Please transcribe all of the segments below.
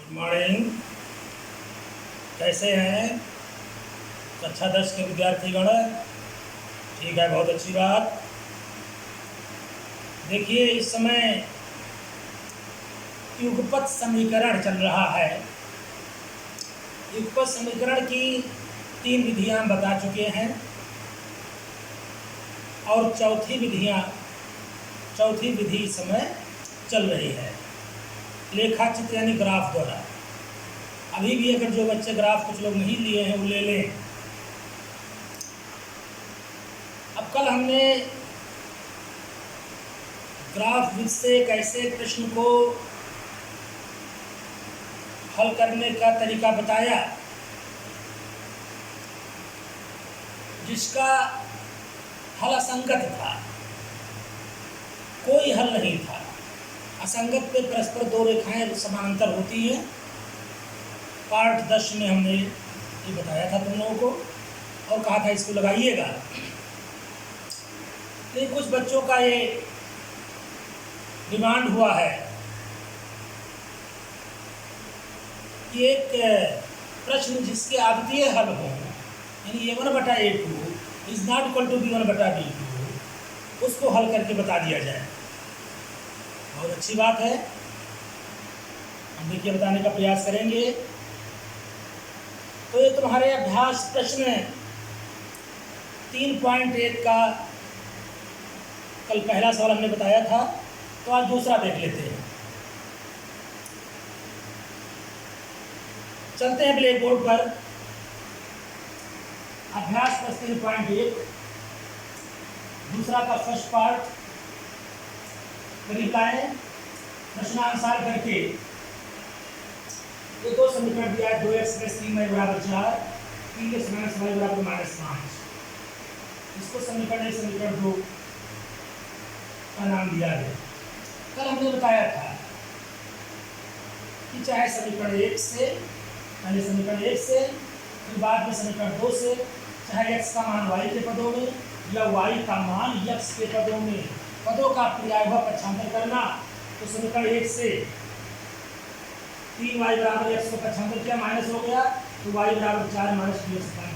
Morning. कैसे हैं कक्षा 10 के विद्यार्थीगण? ठीक है, बहुत अच्छी बात। देखिए, इस समय युगपत समीकरण चल रहा है। युगपत समीकरण की 3 विधियां हम बता चुके हैं और चौथी विधि इस समय चल रही है, लेखा चित्र यानी ग्राफ द्वारा। अभी भी अगर जो बच्चे ग्राफ कुछ लोग नहीं लिए हैं वो ले लें। अब कल हमने ग्राफ विधि से एक ऐसे प्रश्न को हल करने का तरीका बताया जिसका हल असंगत था, कोई हल नहीं था। असंगत पे परस्पर दो रेखाएं समानांतर होती हैं। पार्ट 10 में हमने ये बताया था तुम लोगों को और कहा था इसको लगाइएगा। लेकिन कुछ बच्चों का ये डिमांड हुआ है कि एक प्रश्न जिसके आद्वितीय हल हो, यानी a1/a2 is not equal to b1/b2, उसको हल करके बता दिया जाए। बहुत अच्छी बात है, हम देखिए बताने का प्रयास करेंगे। तो ये तुम्हारे अभ्यास प्रश्न 3.1 का कल पहला सवाल हमने बताया था, तो आज दूसरा देख लेते हैं। चलते हैं ब्लैक बोर्ड पर। अभ्यास प्रश्न 3.1 दूसरा का फर्स्ट पार्ट करीब लाए। प्रश्नानुसार करके ये 2 समीकरण दिया है, 2x + 3y = 4, 3x - y = -5। इसको समीकरण 2 का नाम दिया है। कल हमने बताया था कि चाहे समीकरण 1 से, पहले समीकरण 1 से, फिर बाद में समीकरण 2 से, चाहे x का मान y के पदों में या y का मान x के पदों में, पदों का पर्यायभाव पक्षांतर करना। तो समीकरण 1 से 3y = x को पक्षांतर किया, माइनस हो गया, तो y = 4 - dx/3।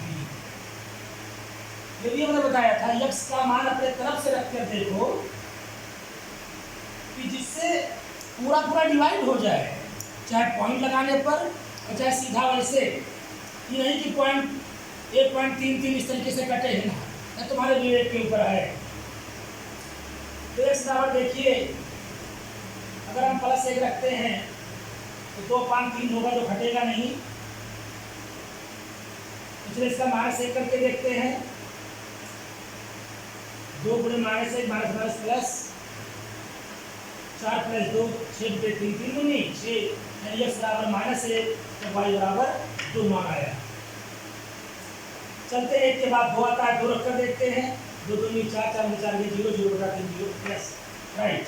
ये भी हमने बताया था x का मान अपने तरफ से रखकर देखो कि जिससे पूरा डिवाइड हो जाए, चाहे पॉइंट लगाने पर और चाहे सीधा वैसे। ये नहीं कि पॉइंट 1.33 इस तरीके से कटे है ना, तुम्हारे विवेक के ऊपर है। तो x बराबर देखिए, अगर हम +1 रखते हैं तो 2.3 होगा जो घटेगा नहीं। इसलिए इसका -1 करके देखते हैं। 2 × -1 -, प्लस 4 + 2 6 × 3 3 दूनी 6, यानी x बराबर -1 तो y बराबर 2 मान आया। चलते हैं, 1 के बाद 2 आता है, 2 रखकर देखते हैं। 2 दूनी 4, 4 में 4 के 0, 0/3 0 प्लस, राइट।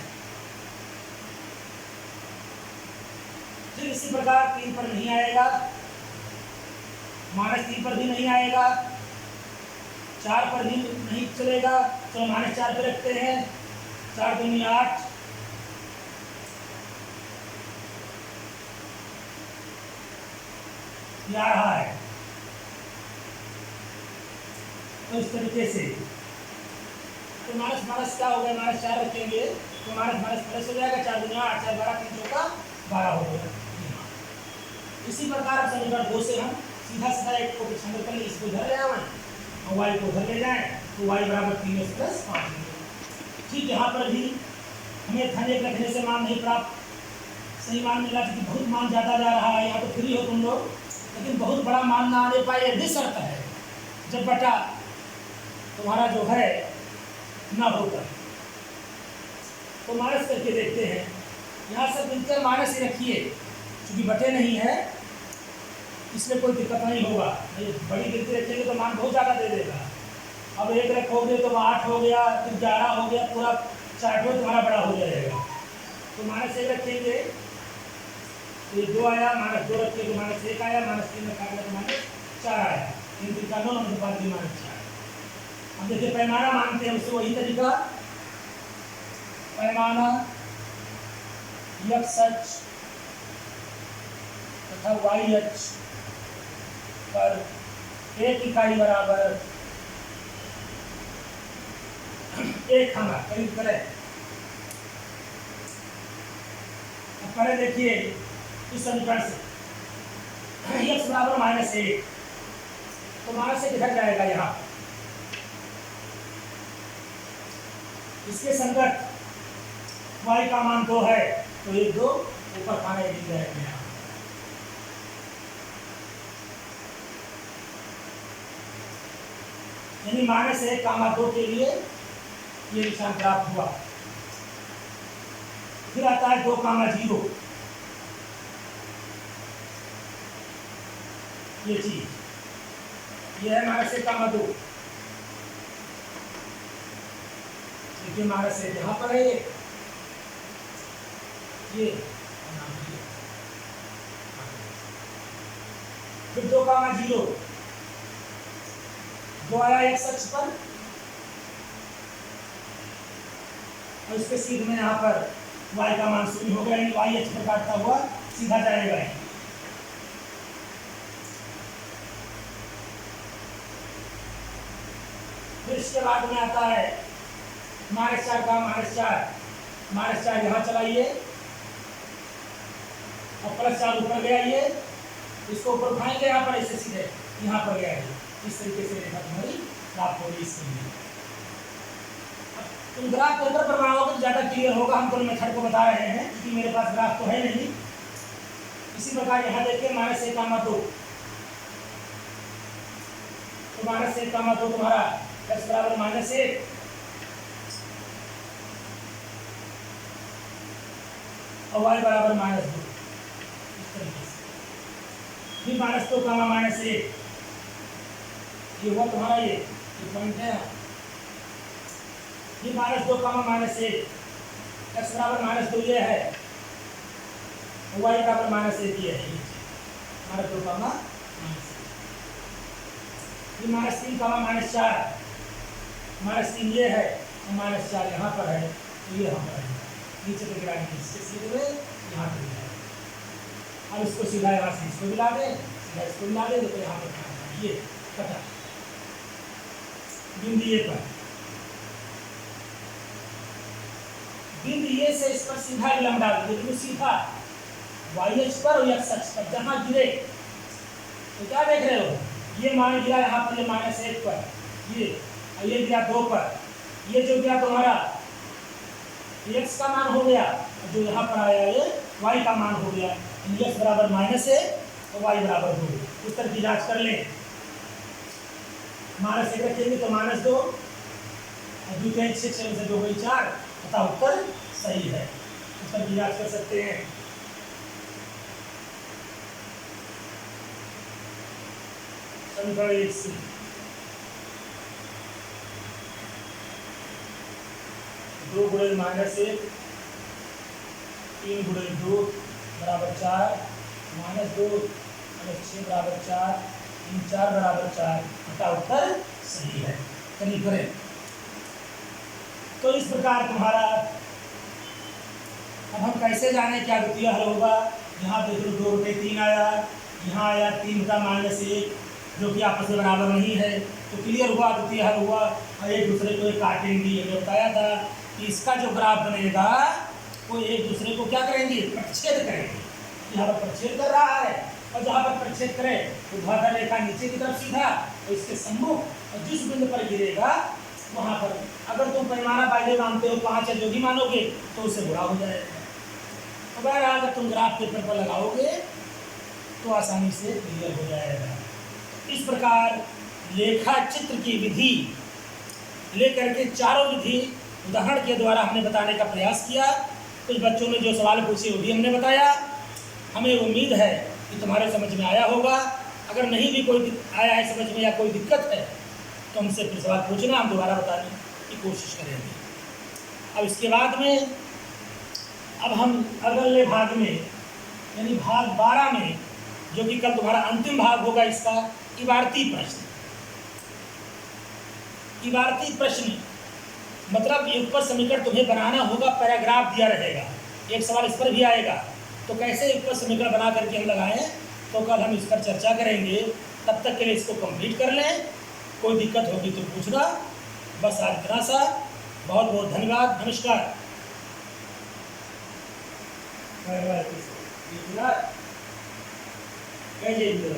फिर इसी प्रकार 3 पर नहीं आएगा, -3 पर भी नहीं आएगा, 4 पर भी नहीं चलेगा, तो -4 पे रखते हैं। 4 दूनी 8, ये आ रहा है। तो इस तरीके से तो माइनस क्या हो गया, -4 रखेंगे तो माइनस प्लस हो जाएगा। 4 दूनी 8, 4 12, 3 चौका 12 हो गया। इसी प्रकार अब समीकरण 2 से हम सीधा एक को पक्षांतर कर ले, इसको इधर ले आए और y को उधर ले जाएं, तो y = 3x + 5। ठीक, यहाँ पर भी हमें धन 1 रखने से मान नहीं प्राप्त, सही मान मिला क्योंकि बहुत मान ज़्यादा जा रहा है। यहाँ तो फ्री हो तुम लोग, लेकिन बहुत बड़ा मान ना आने पाए, यह भी शर्त है जब बटा तुम्हारा जो है ना होता। तो माइनस करके देखते हैं। यहाँ सब मिलकर माइनस ही रखिए, क्योंकि बटे नहीं है इसमें कोई दिक्कत नहीं होगा। बड़ी गिनती रखेंगे तो मान बहुत ज़्यादा दे देगा। अब 1 रखोगे तो 8 हो गया, फिर 11 हो गया, पूरा चार्ट में तुम्हारा बड़ा हो जाएगा। तो -1 रखेंगे तो ये 2 आया, -2 रखेंगे तो -1 आया, -3 रखा गया तो -4 आया। 3 3 का 9, 9 5 -4। अब देखिए पैमाना मानते हैं, उससे वही तरीका, पैमाना x सच तथा वाई अक्ष पर एक इकाई बराबर एक खाना करीब करें। अब पहले देखिए इस समीकरण से x बराबर -1, तो माइनस से किधर जाएगा यहाँ, इसके संगत y का मान 2 है, तो 1 2 ऊपर खाना एक ही जाएगा यहाँ। यानी -1, 2 के लिए ये निशान प्राप्त हुआ। फिर आता है 2, 0, ये चीज ये है -1, 2। देखिए -1 यहाँ पर है, ये फिर 2, 0, 2 आया x अक्ष पर, और इसके सीध में यहाँ पर y का मान 0 हो गया, यानी y अक्ष पर काटता हुआ सीधा जाएगा। फिर इसके बाद में आता है -4 का -4 यहाँ चलाइए और +4 ऊपर गया, ये इसको ऊपर उठाएंगे यहाँ पर, ऐसे सीधे यहाँ पर गया है। इस तरीके से रेखा तुम्हारी प्राप्त होगी इसके लिए। तुम ग्राफ पेपर पर बनाओगे तो ज़्यादा क्लियर होगा, हम तो मेथड को बता रहे हैं क्योंकि मेरे पास ग्राफ तो है नहीं। इसी प्रकार यहाँ देखिए -1, 2, तो -1, 2 तुम्हारा x बराबर -1, और y बराबर -2, इस तरीके से। फिर -2, -1, ये हुआ तुम्हारा ये पॉइंट है। ये -2, -1, x बराबर -2 ये है, y बराबर -1 ये है, -2, -1। ये -3, -4 ये है, और -4 यहाँ पर है, तो ये यहाँ पर है, नीचे पे गिरा के इसके सीधे यहाँ पर गिरा। अब इसको सीधा यहाँ से इसको मिला दे, सीधा इसको मिला दे, तो यहाँ पर ये कटा बिंदु ए पर, बिंदु ए से इस पर सीधा लंब डाल दो, बिल्कुल सीधा y अक्ष पर और x अक्ष पर जहां गिरे। तो क्या देख रहे हो, ये मान गिरा यहाँ पर, ये -1 पर, ये गिरा 2 पर, ये जो गिरा तुम्हारा x का मान हो गया, और जो यहाँ पर आया ये y का मान हो गया। x बराबर -1 और y बराबर 2। उत्तर की जांच कर लें। -1 रखेंगे तो -2, और द्वितीय 6 से 2 गई 4, तथा उत्तर सही है। उत्तर की जांच कर सकते हैं। समीकरण 1 से 2 गुणे -1, 3 गुणे 2 बराबर 4, -2 + 6 बराबर 4, 3 4 बराबर 4, तथा उत्तर सही है। चलिए करें। तो इस प्रकार तुम्हारा, अब हम कैसे जाने क्या द्वितीय हल होगा। यहाँ देख लो 2 बटे 3 आया, यहाँ आया 3 का -1, जो कि आपस में बराबर नहीं है, तो क्लियर हुआ द्वितीय हल हुआ। और एक दूसरे को काटेंगे, ये बताया था कि इसका जो ग्राफ बनेगा वो एक दूसरे को क्या करेंगे, प्रच्छेद करेंगे। यहाँ पर प्रच्छेद कर रहा है, और जहाँ पर प्रच्छेद करे ऊर्ध्वाधर रेखा नीचे की तरफ सीधा, तो इसके सम्मुख और जिस बिंदु पर गिरेगा वहाँ पर अगर तुम पैमाना पहले मानते हो 5 या जो भी मानोगे तो उससे बुरा हो जाएगा। तो बहरहाल अगर तुम ग्राफ पेपर पर लगाओगे तो आसानी से क्लियर हो जाएगा। इस प्रकार लेखा चित्र की विधि लेकर के चारों विधि उदाहरण के द्वारा हमने बताने का प्रयास किया। कुछ बच्चों ने जो सवाल पूछे वो भी हमने बताया। हमें उम्मीद है कि तुम्हारे समझ में आया होगा। अगर नहीं भी कोई आया है समझ में या कोई दिक्कत है तो हमसे फिर सवाल पूछना, हम दोबारा बताने की कोशिश करेंगे। अब इसके बाद में अब हम अगले भाग में यानी भाग 12 में, जो कि कल तुम्हारा अंतिम भाग होगा, इसका इबारती प्रश्न। इबारती प्रश्न मतलब युगपत समीकरण तुम्हें बनाना होगा, पैराग्राफ दिया रहेगा, एक सवाल इस पर भी आएगा। तो कैसे युगपत समीकरण बना करके हम लगाएं तो कल हम इस पर चर्चा करेंगे। तब तक के लिए इसको कंप्लीट कर लें। कोई दिक्कत होगी तो पूछना। बस आज इतना सा। बहुत बहुत धन्यवाद। नमस्कार। जय जय